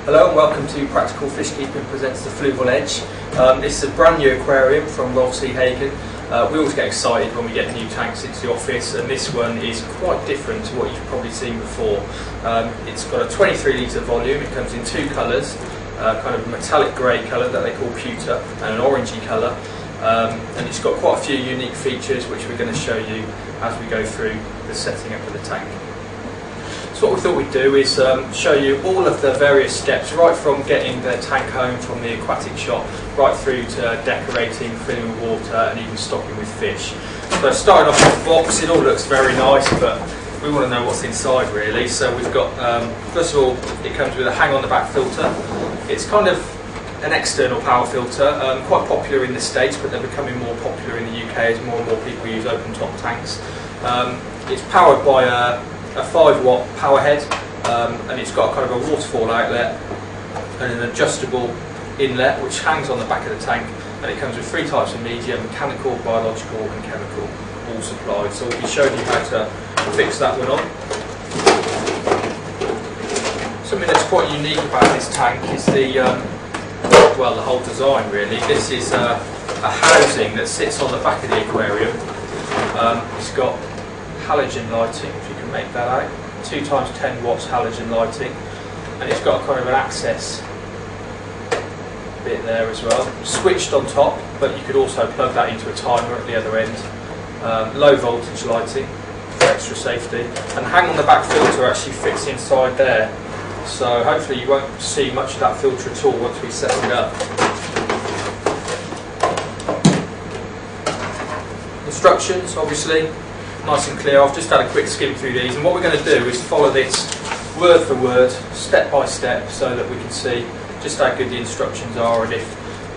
Hello and welcome to Practical Fishkeeping presents the Fluval Edge. This is a brand new aquarium from Rolf C. Hagen. We always get excited when we get new tanks into the office, and this one is quite different to what you've probably seen before. It's got a 23 litre volume. It comes in two colours, kind of a metallic grey colour that they call pewter and an orangey colour, and it's got quite a few unique features which we're going to show you as we go through the setting up of the tank. So what we thought we'd do is show you all of the various steps, right from getting the tank home from the aquatic shop, right through to decorating, filling with water and even stocking with fish. So starting off with the box, it all looks very nice, but we want to know what's inside really. So we've got, first of all, it comes with a hang on the back filter. It's kind of an external power filter, quite popular in the States, but they're becoming more popular in the UK as more and more people use open top tanks. It's powered by a 5-watt power head, and it's got kind of a waterfall outlet and an adjustable inlet which hangs on the back of the tank, and it comes with 3 types of media: mechanical, biological and chemical, all supplied. So we'll be showing you how to fix that one on. Something that's quite unique about this tank is the whole design really. This is a housing that sits on the back of the aquarium. It's got halogen lighting, if you can make that out, 2 times 10 watts halogen lighting, and it's got kind of an access bit there as well, switched on top, but you could also plug that into a timer at the other end. Low voltage lighting for extra safety, and hang on the back filter actually fits inside there, so hopefully you won't see much of that filter at all once we set it up. Instructions, obviously nice and clear. I've just had a quick skim through these, and what we're going to do is follow this word for word, step by step, so that we can see just how good the instructions are, and if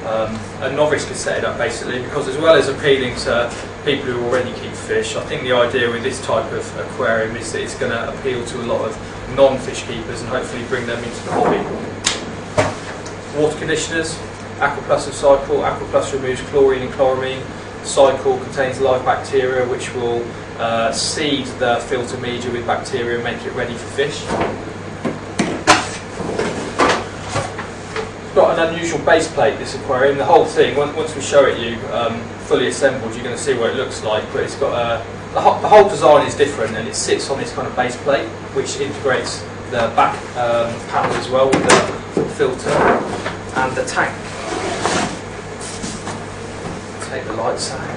a novice can set it up basically, because as well as appealing to people who already keep fish, I think the idea with this type of aquarium is that it's going to appeal to a lot of non-fish keepers and hopefully bring them into the hobby. Water conditioners, Aqua Plus and Cycle. Aqua Plus removes chlorine and chloramine. Cycle contains live bacteria which will seed the filter media with bacteria and make it ready for fish. It's got an unusual base plate, this aquarium. The whole thing, once we show it you fully assembled, you're going to see what it looks like, but it's got the whole design is different, and it sits on this kind of base plate which integrates the back panel as well with the filter and the tank. Take the lights out.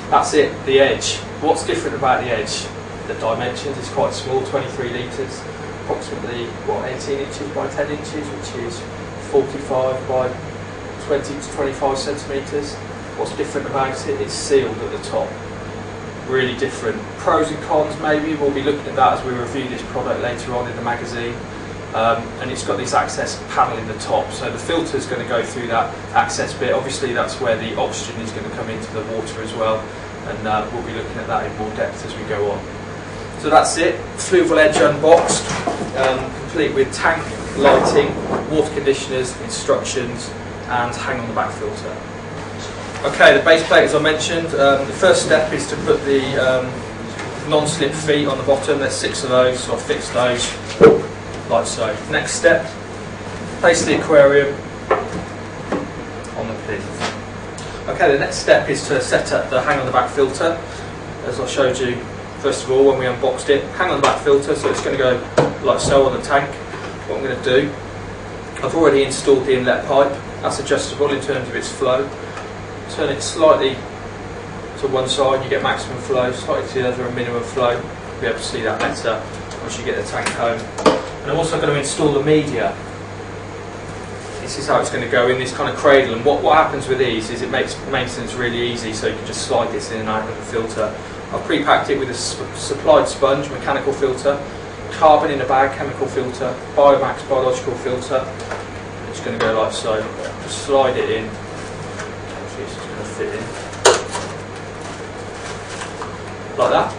That's it, the edge. What's different about the edge? The dimensions is quite small, 23 litres, approximately 18 inches by 10 inches, which is 45 by 20 to 25 centimetres. What's different about it? It's sealed at the top. Really different. Pros and cons maybe, we'll be looking at that as we review this product later on in the magazine. And it's got this access panel in the top, so the filter is going to go through that access bit. Obviously that's where the oxygen is going to come into the water as well, and we'll be looking at that in more depth as we go on. So that's it, Fluval Edge unboxed, complete with tank, lighting, water conditioners, instructions and hang on the back filter. Okay, the base plate as I mentioned, the first step is to put the non-slip feet on the bottom. There's 6 of those, so I've fixed those like so. Next step, place the aquarium on the pin. Okay, the next step is to set up the hang on the back filter, as I showed you first of all when we unboxed it. Hang on the back filter, so it's going to go like so on the tank. What I'm going to do, I've already installed the inlet pipe. That's adjustable in terms of its flow. Turn it slightly to one side, you get maximum flow, slightly to the other, a minimum flow. You'll be able to see that better once you get the tank home. And I'm also going to install the media. This is how it's going to go in this kind of cradle, and what happens with these is it makes maintenance really easy, so you can just slide this in and out of the filter. I've pre-packed it with a supplied sponge, mechanical filter, carbon in a bag, chemical filter, Biomax biological filter. It's going to go like so. Just slide it in. Actually, it's just going to fit in. Like that.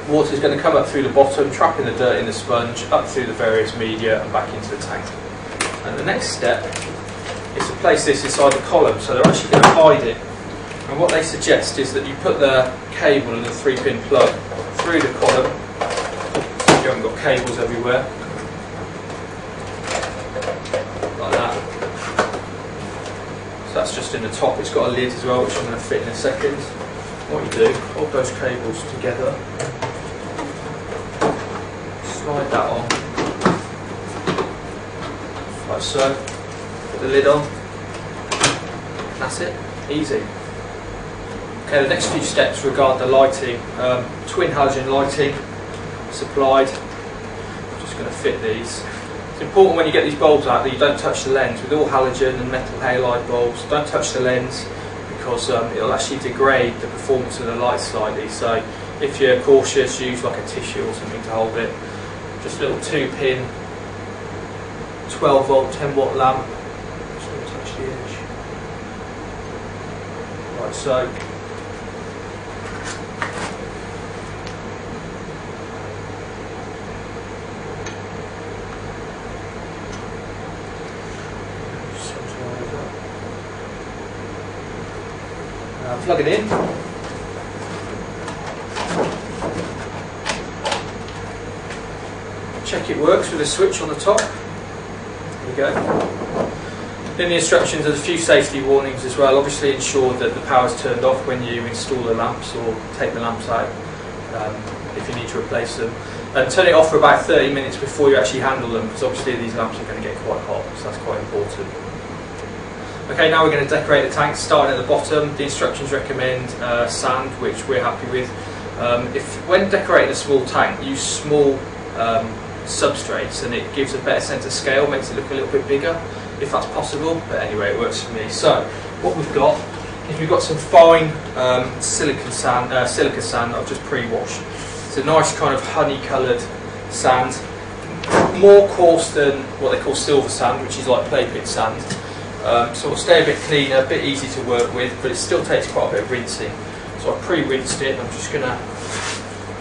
Water is going to come up through the bottom, trapping the dirt in the sponge, up through the various media and back into the tank. And the next step is to place this inside the column, so they're actually going to hide it. And what they suggest is that you put the cable and the 3-pin plug through the column. You haven't got cables everywhere, like that. So that's just in the top. It's got a lid as well, which I'm going to fit in a second. What you do, hold those cables together, slide that on, like so, put the lid on, that's it, easy. Okay, the next few steps regard the lighting. Twin halogen lighting supplied. I'm just going to fit these. It's important when you get these bulbs out that you don't touch the lens. With all halogen and metal halide bulbs, don't touch the lens because it'll actually degrade the performance of the light slightly. So if you're cautious, use like a tissue or something to hold it. Just a little 2-pin 12 volt 10 watt lamp. Just going to touch the edge. Like so. Plug it in. Check it works with a switch on the top. There we go. In the instructions there's a few safety warnings as well. Obviously ensure that the power is turned off when you install the lamps or take the lamps out if you need to replace them. And turn it off for about 30 minutes before you actually handle them, because obviously these lamps are going to get quite hot, so that's quite important. Okay, now we're going to decorate the tank, starting at the bottom. The instructions recommend sand, which we're happy with. When decorating a small tank, use small substrates, and it gives a better sense of scale, makes it look a little bit bigger, if that's possible. But anyway, it works for me. So, what we've got is we've got some fine silica sand that I've just pre-washed. It's a nice kind of honey-coloured sand, more coarse than what they call silver sand, which is like clay pit sand. So it'll stay a bit cleaner, a bit easy to work with, but it still takes quite a bit of rinsing. So I pre-rinsed it. I'm just going to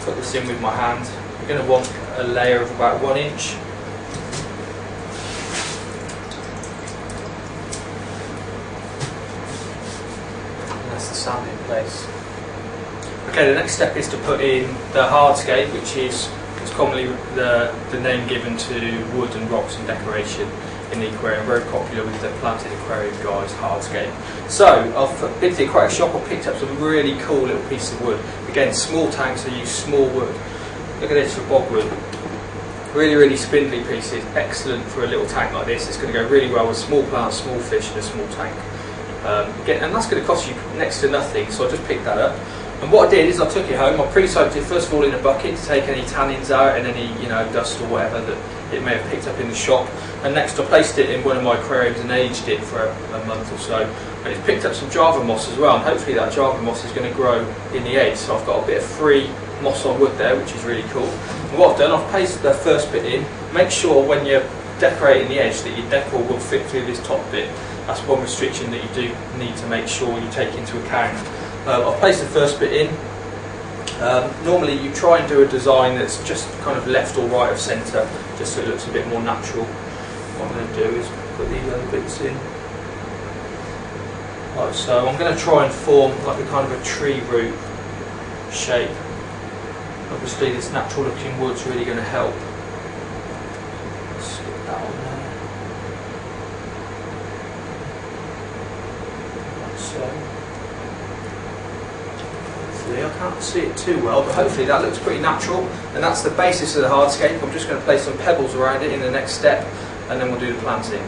put this in with my hand. You're going to want a layer of about 1 inch. And that's the sand in place. Okay, the next step is to put in the hardscape, which is commonly the name given to wood and rocks in decoration in the aquarium, very popular with the planted aquarium guys, hardscape. So I've been to the aquarium shop, I picked up some really cool little pieces of wood. Again, small tanks, I use small wood. Look at this for bogwood. Really, really spindly pieces, excellent for a little tank like this. It's going to go really well with small plants, small fish in a small tank. Again, and that's going to cost you next to nothing, so I just picked that up. And what I did is I took it home, I pre-soaked it first of all in a bucket to take any tannins out and any dust or whatever that it may have picked up in the shop. And next I placed it in one of my aquariums and aged it for a month or so. And it's picked up some Java moss as well, and hopefully that Java moss is going to grow in the edge. So I've got a bit of free moss on wood there, which is really cool. And what I've done, I've placed the first bit in. Make sure when you're decorating the edge that your decor will fit through this top bit. That's one restriction that you do need to make sure you take into account. I've placed the first bit in. Normally you try and do a design that's just kind of left or right of centre, just so it looks a bit more natural. What I'm going to do is put these other bits in. Right, so I'm going to try and form like a kind of a tree root shape. Obviously this natural looking wood's really going to help. Stick that on there. Like so. I can't see it too well, but hopefully that looks pretty natural, and that's the basis of the hardscape. I'm just going to place some pebbles around it in the next step, and then we'll do the planting.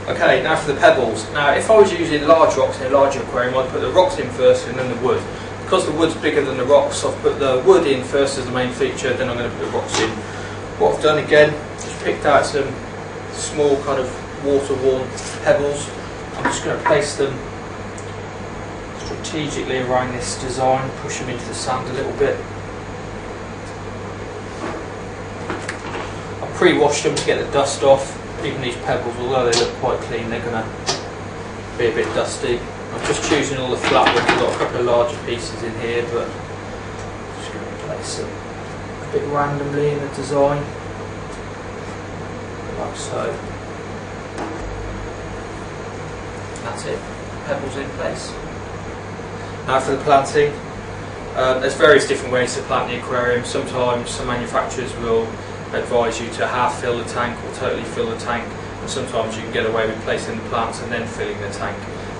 Okay, now for the pebbles. Now if I was using large rocks in a larger aquarium, I'd put the rocks in first and then the wood. Because the wood's bigger than the rocks, I've put the wood in first as the main feature, then I'm going to put the rocks in. What I've done again, just picked out some small kind of water-worn pebbles. I'm just going to place them strategically around this design, push them into the sand a little bit. I pre-washed them to get the dust off. Even these pebbles, although they look quite clean, they're going to be a bit dusty. I'm just choosing all the flat ones. I've got a couple of larger pieces in here, but I'm just going to place them a bit randomly in the design, like so. That's it, pebbles in place. Now for the planting, There's various different ways to plant the aquarium. Sometimes some manufacturers will advise you to half fill the tank or totally fill the tank, and sometimes you can get away with placing the plants and then filling the tank.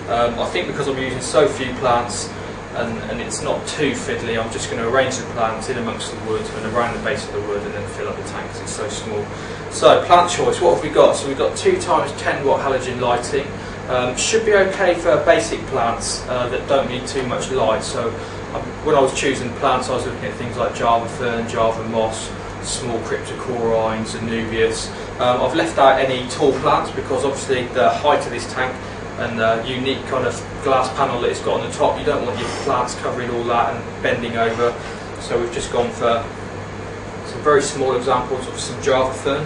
I think because I'm using so few plants and it's not too fiddly, I'm just going to arrange the plants in amongst the wood and around the base of the wood and then fill up the tank because it's so small. So plant choice, what have we got? So we've got 2 times 10 watt halogen lighting. Should be okay for basic plants that don't need too much light. So when I was choosing plants, I was looking at things like Java fern, Java moss, small cryptocorynes, Anubias. I've left out any tall plants because obviously the height of this tank and the unique kind of glass panel that it's got on the top, you don't want your plants covering all that and bending over. So we've just gone for some very small examples of some Java fern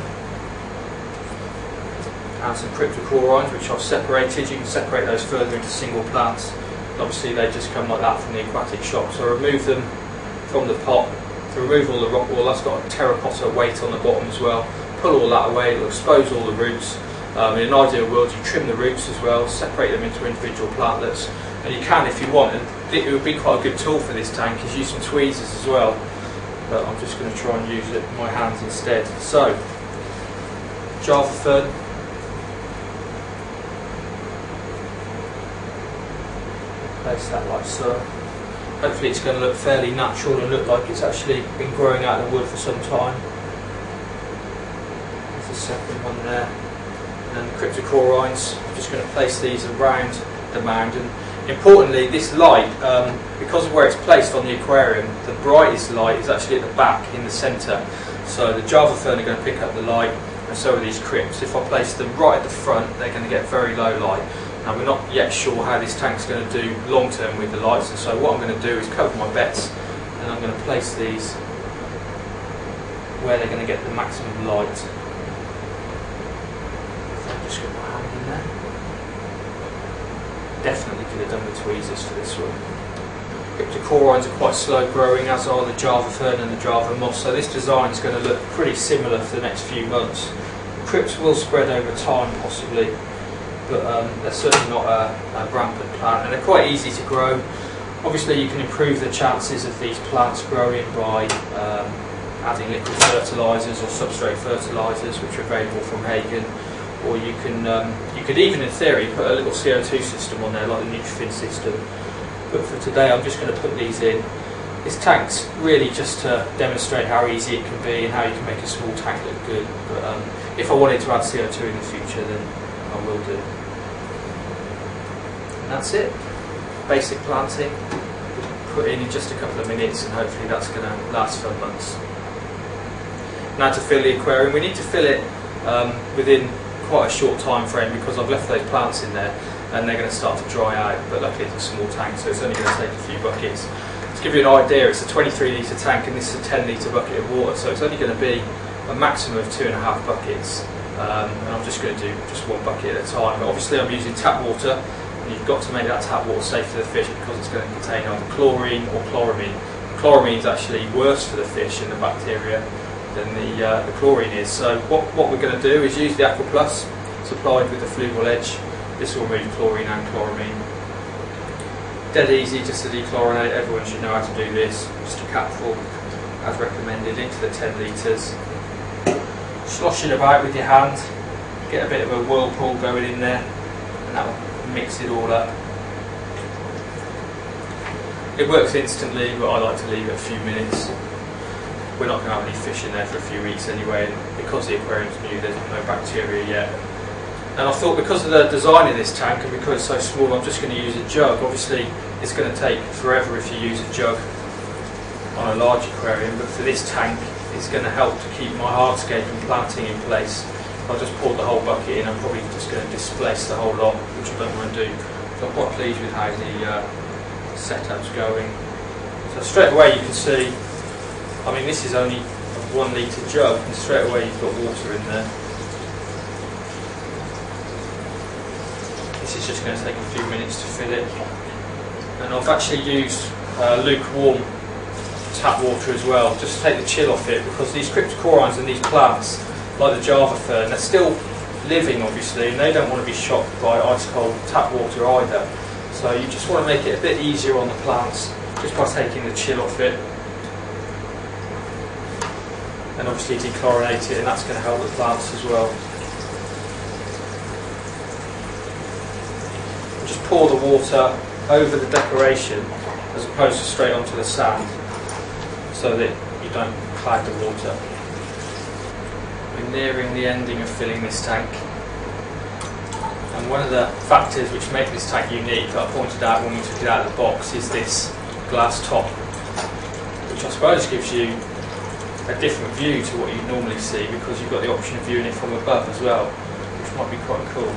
and some cryptocorynes, which I've separated. You can separate those further into single plants. Obviously they just come like that from the aquatic shop. So I remove them from the pot. To remove all the rock wool, that's got a terracotta weight on the bottom as well. Pull all that away, it'll expose all the roots. In an ideal world, you trim the roots as well, separate them into individual plantlets, and you can, if you want, and it would be quite a good tool for this tank, is use some tweezers as well. But I'm just going to try and use it with my hands instead. So, Java fern. Place that like so. Hopefully it's going to look fairly natural and look like it's actually been growing out of the wood for some time. There's the second one there. And then the cryptocorynes, I'm just going to place these around the mound. And importantly, this light, because of where it's placed on the aquarium, the brightest light is actually at the back in the centre. So the Java fern are going to pick up the light, and so are these crypts. If I place them right at the front, they're going to get very low light. Now we're not yet sure how this tank's going to do long term with the lights, and so what I'm going to do is cover my bets, and I'm going to place these where they're going to get the maximum light. So I'll just get my hand in there. Definitely could have done the tweezers for this one. Cryptocorynes are quite slow growing, as are the Java fern and the Java moss, so this design is going to look pretty similar for the next few months. Crypts will spread over time possibly, but they're certainly not a rampant plant, and they're quite easy to grow. Obviously you can improve the chances of these plants growing by adding liquid fertilisers or substrate fertilisers, which are available from Hagen, or you could even in theory put a little CO2 system on there like the Nutrifin system. But for today I'm just going to put these in. This tank's really just to demonstrate how easy it can be and how you can make a small tank look good, but if I wanted to add CO2 in the future, then I will do. And that's it. Basic planting. Put in just a couple of minutes, and hopefully that's going to last for months. Now to fill the aquarium, we need to fill it within quite a short time frame because I've left those plants in there and they're going to start to dry out, but luckily it's a small tank, so it's only going to take a few buckets. To give you an idea, it's a 23 litre tank and this is a 10 litre bucket of water, so it's only going to be a maximum of 2.5 buckets. And I'm just going to do just 1 bucket at a time. But obviously I'm using tap water, and you've got to make that tap water safe for the fish because it's going to contain either chlorine or chloramine. Chloramine is actually worse for the fish and the bacteria than the chlorine is. So what we're going to do is use the Aqua Plus supplied with the Fluval Edge. This will remove chlorine and chloramine. Dead easy just to dechlorinate. Everyone should know how to do this. Just a capful as recommended into the 10 litres. Slosh it about with your hand, get a bit of a whirlpool going in there, and that will mix it all up. It works instantly, but I like to leave it a few minutes. We're not going to have any fish in there for a few weeks anyway, and because the aquarium's new, there's no bacteria yet. And I thought because of the design of this tank and because it's so small, I'm just going to use a jug. Obviously it's going to take forever if you use a jug on a large aquarium, but for this tank it's going to help to keep my hardscape and planting in place. If I just poured the whole bucket in, I'm probably just going to displace the whole lot, which I don't want to do. So I'm quite pleased with how the setup's going. So straight away you can see, I mean this is only a 1 litre jug, and straight away you've got water in there. This is just going to take a few minutes to fill it. And I've actually used lukewarm tap water as well, just to take the chill off it, because these cryptocorynes and these plants, like the Java fern, they're still living obviously, and they don't want to be shocked by ice cold tap water either. So you just want to make it a bit easier on the plants, just by taking the chill off it, and obviously dechlorinate it, and that's going to help the plants as well. Just pour the water over the decoration as opposed to straight onto the sand, so that you don't cloud the water. We're nearing the ending of filling this tank, and one of the factors which make this tank unique that I pointed out when we took it out of the box is this glass top, which I suppose gives you a different view to what you normally see, because you've got the option of viewing it from above as well, which might be quite cool.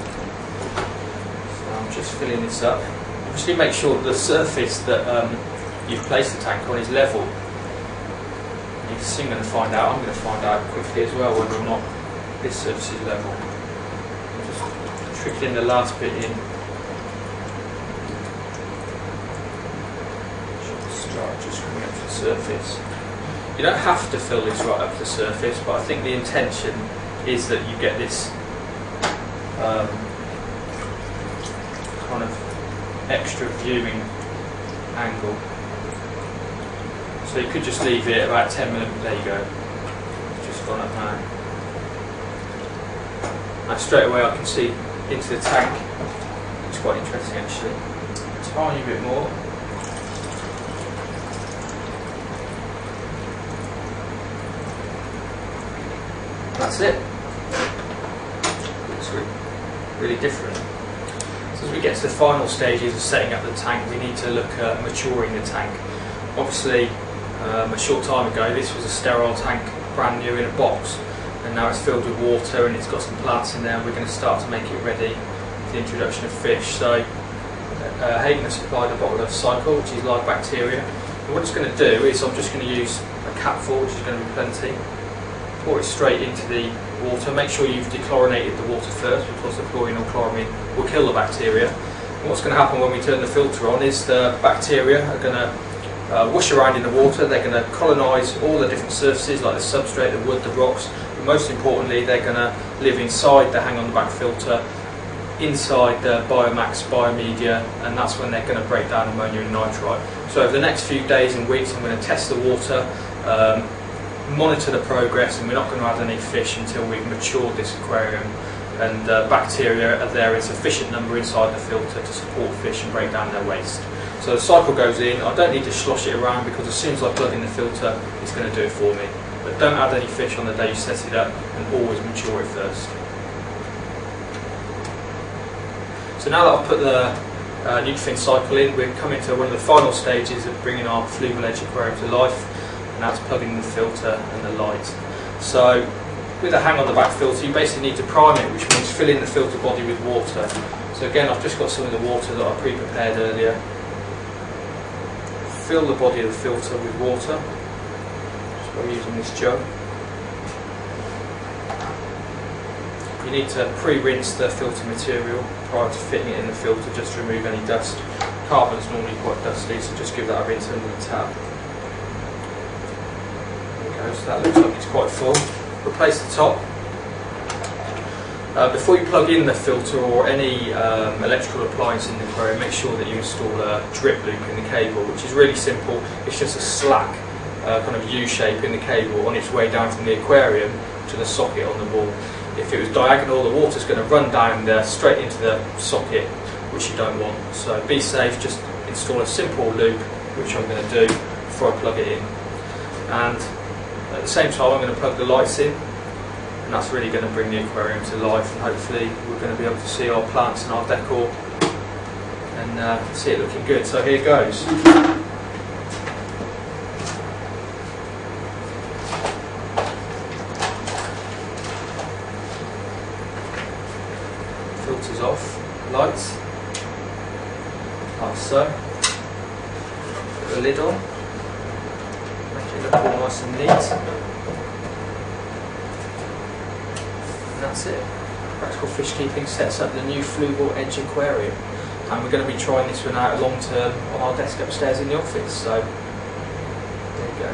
So I'm just filling this up. Obviously make sure that the surface that you've placed the tank on is level. You're soon going to find out, I'm going to find out quickly as well, whether or not this surface is level. Just trickling the last bit in. Start just coming up to the surface. You don't have to fill this right up to the surface, but I think the intention is that you get this kind of extra viewing angle. So you could just leave it about 10 minutes. There you go. It's just gone up now. Now straight away I can see into the tank. It's quite interesting actually. A tiny bit more. That's it. Looks really different. So as we get to the final stages of setting up the tank, we need to look at maturing the tank. Obviously, a short time ago this was a sterile tank, brand new in a box, and now it's filled with water and it's got some plants in there, and we're going to start to make it ready for the introduction of fish. So Hayden has supplied a bottle of cycle, which is live bacteria, and what it's going to do is I'm just going to use a capful, which is going to be plenty. Pour it straight into the water. Make sure you've dechlorinated the water first, because the chlorine or chloramine will kill the bacteria. And what's going to happen when we turn the filter on is the bacteria are going to whoosh around in the water. They're going to colonise all the different surfaces like the substrate, the wood, the rocks, but most importantly they're going to live inside the hang on the back filter, inside the biomax biomedia, and that's when they're going to break down ammonia and nitrite. So over the next few days and weeks I'm going to test the water, monitor the progress, and we're not going to add any fish until we've matured this aquarium and bacteria are there in sufficient number inside the filter to support fish and break down their waste. So the cycle goes in. I don't need to slosh it around, because as soon as I plug in the filter it's going to do it for me. But don't add any fish on the day you set it up, and always mature it first. So now that I've put the Nutrifin cycle in, we're coming to one of the final stages of bringing our Fluval Edge aquarium to life. And that's plugging the filter and the light. So with a hang on the back filter you basically need to prime it, which means filling the filter body with water. So again, I've just got some of the water that I pre-prepared earlier. Fill the body of the filter with water, just by using this jug. You need to pre-rinse the filter material prior to fitting it in the filter, just to remove any dust. Carbon's normally quite dusty, so just give that a rinse under the tap. So that looks like it's quite full. Replace the top. Before you plug in the filter or any electrical appliance in the aquarium, make sure that you install a drip loop in the cable, which is really simple. It's just a slack kind of U shape in the cable on its way down from the aquarium to the socket on the wall. If it was diagonal, the water's going to run down there straight into the socket, which you don't want. So be safe, just install a simple loop, which I'm going to do before I plug it in. And at the same time I'm going to plug the lights in, and that's really going to bring the aquarium to life, and hopefully we're going to be able to see our plants and our decor and see it looking good. So here goes. Filters off, lights, like so. Put the lid on, make it look all nice and neat. And that's it. Practical Fishkeeping sets up the new Fluval Edge aquarium, and we're going to be trying this one out long term on our desk upstairs in the office. So there you go.